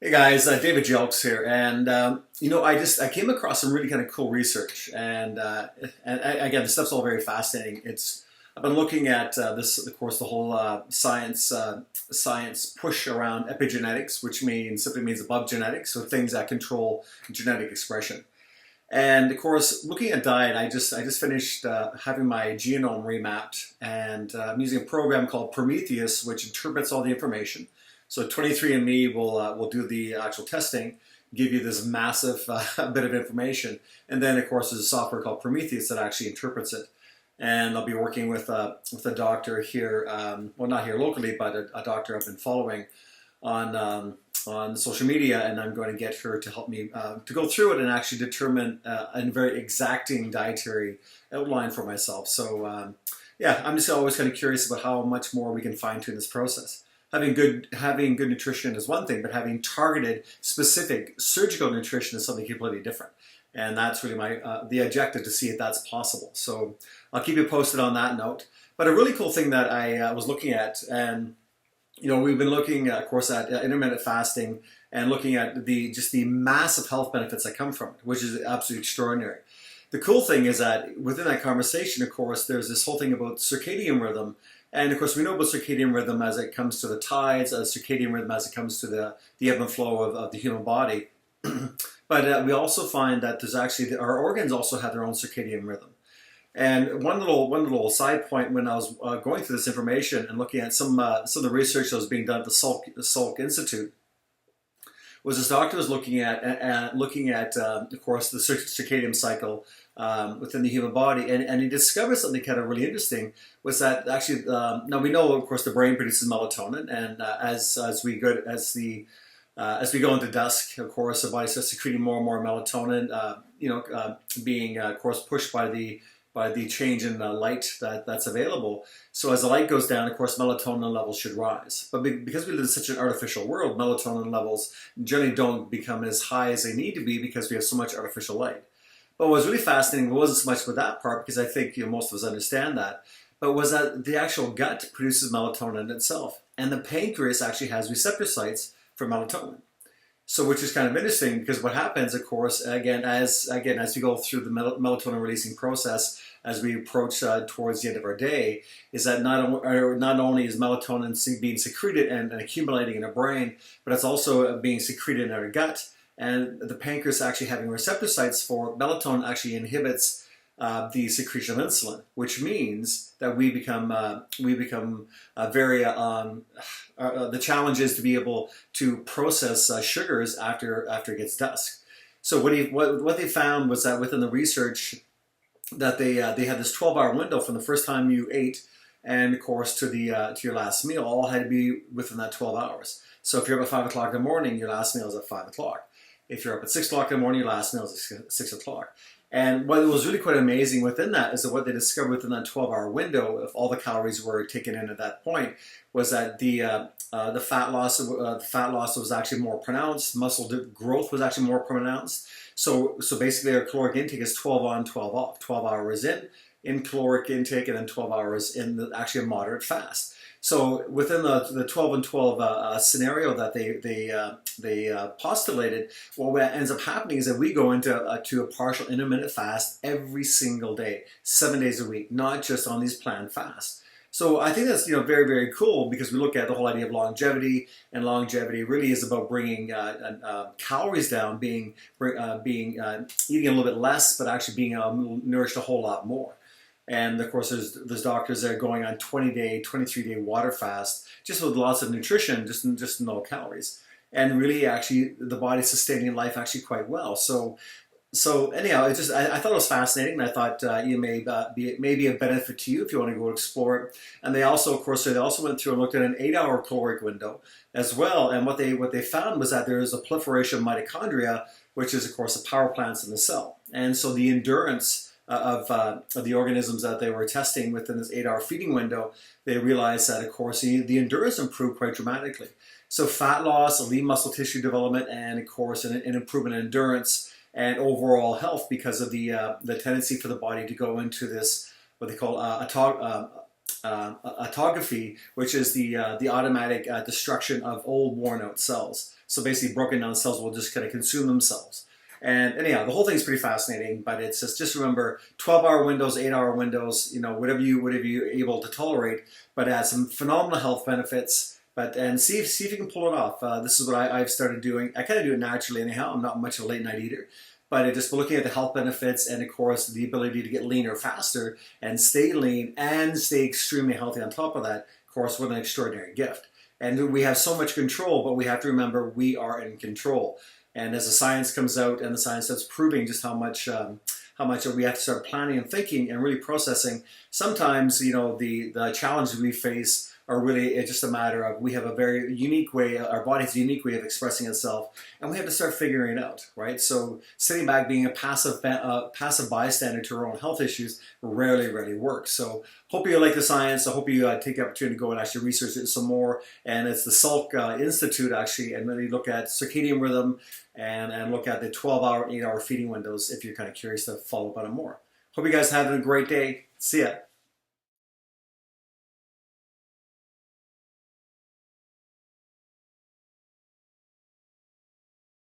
Hey guys, David Jelks here, and I came across some really kind of cool research, again, this stuff's all very fascinating. It's I've been looking at this, of course, the whole science push around epigenetics, which simply means above genetics, so things that control genetic expression. And of course, looking at diet, I just finished having my genome remapped, and I'm using a program called Prometheus, which interprets all the information. So 23andMe will do the actual testing, give you this massive bit of information, and then of course there's a software called Prometheus that actually interprets it. And I'll be working with a doctor here, well, not here locally, but a doctor I've been following on on social media, and I'm going to get her to help me to go through it and actually determine a very exacting dietary outline for myself. So yeah, I'm just always kind of curious about how much more we can fine tune this process. Having good nutrition is one thing, but having targeted, specific, surgical nutrition is something completely different. And that's really my the objective, to see if that's possible. So I'll keep you posted on that note. But a really cool thing that I was looking at, and we've been looking, of course, at intermittent fasting and looking at the massive health benefits that come from it, which is absolutely extraordinary. The cool thing is that within that conversation, of course, there's this whole thing about circadian rhythm. And of course, we know about circadian rhythm as it comes to the tides, circadian rhythm as it comes to the ebb and flow of the human body. But we also find that there's actually, our organs also have their own circadian rhythm. And one little side point, when I was going through this information and looking at some of the research that was being done at the Salk Institute, was this doctor was looking at of course the circadian cycle within the human body, and he discovered something kind of really interesting. Was that actually, now we know, of course, the brain produces melatonin, and as we go into dusk, of course, the body starts secreting more and more melatonin. Being of course pushed by the change in light that's available. So as the light goes down, of course, melatonin levels should rise. But because we live in such an artificial world, melatonin levels generally don't become as high as they need to be because we have so much artificial light. But what was really fascinating wasn't so much with that part, because I think most of us understand that, but was that the actual gut produces melatonin itself, and the pancreas actually has receptor sites for melatonin. So, which is kind of interesting, because what happens, of course, as we go through the melatonin releasing process, as we approach towards the end of our day, is that not only is melatonin being secreted and accumulating in our brain, but it's also being secreted in our gut. And the pancreas actually having receptor sites for melatonin actually inhibits the secretion of insulin, which means that we become very the challenge is to be able to process sugars after it gets dusk. So what they found was that within the research, that they had this 12-hour window from the first time you ate, and of course to your last meal, all had to be within that 12 hours. So if you're up at 5 o'clock in the morning, your last meal is at 5 o'clock. If you're up at 6 o'clock in the morning, your last meal is at 6 o'clock. And what was really quite amazing within that is that what they discovered within that 12-hour window, if all the calories were taken in at that point, was that the fat loss was actually more pronounced. Muscle growth was actually more pronounced. So basically, our caloric intake is 12 on, 12 off. 12 hours in caloric intake, and then 12 hours in actually a moderate fast. So within the 12 and 12 scenario that they postulated, what ends up happening is that we go into to a partial intermittent fast every single day, 7 days a week, not just on these planned fasts. So I think that's very, very cool, because we look at the whole idea of longevity, and longevity really is about bringing calories down, eating a little bit less, but actually being nourished a whole lot more. And of course, there's doctors that are going on 20-day, 23-day water fast, just with lots of nutrition, just no calories, and really actually the body's sustaining life actually quite well. So anyhow, I thought it was fascinating, and I thought you may be a benefit to you if you want to go explore it. And they also, of course, went through and looked at an 8-hour caloric window as well. And what they found was that there is a proliferation of mitochondria, which is, of course, the power plants in the cell. And so the endurance of the organisms that they were testing within this 8-hour feeding window, they realized that, of course, the endurance improved quite dramatically. So fat loss, lean muscle tissue development, and of course an improvement in endurance and overall health, because of the tendency for the body to go into this, what they call autophagy, which is the automatic destruction of old worn out cells. So basically, broken down cells will just kind of consume themselves. And anyhow, the whole thing's pretty fascinating. But it's just remember 12-hour windows, 8-hour windows. Whatever you're able to tolerate. But it has some phenomenal health benefits. And see if you can pull it off. This is what I've started doing. I kind of do it naturally anyhow. I'm not much of a late night eater. But just looking at the health benefits and, of course, the ability to get leaner faster and stay lean and stay extremely healthy on top of that, of course, what an extraordinary gift. And we have so much control, but we have to remember we are in control. And as the science comes out and the science starts proving just how much we have to start planning and thinking and really processing, sometimes, the challenges we face are really just a matter of we have a very unique way, our body has a unique way of expressing itself, and we have to start figuring it out, right? So sitting back, being a passive bystander to our own health issues rarely works. So hope you like the science. I hope you take the opportunity to go and actually research it some more. And it's the Salk Institute actually, and really look at circadian rhythm and look at the 12-hour, 8-hour feeding windows if you're kind of curious to follow up on it more. Hope you guys have a great day. See ya.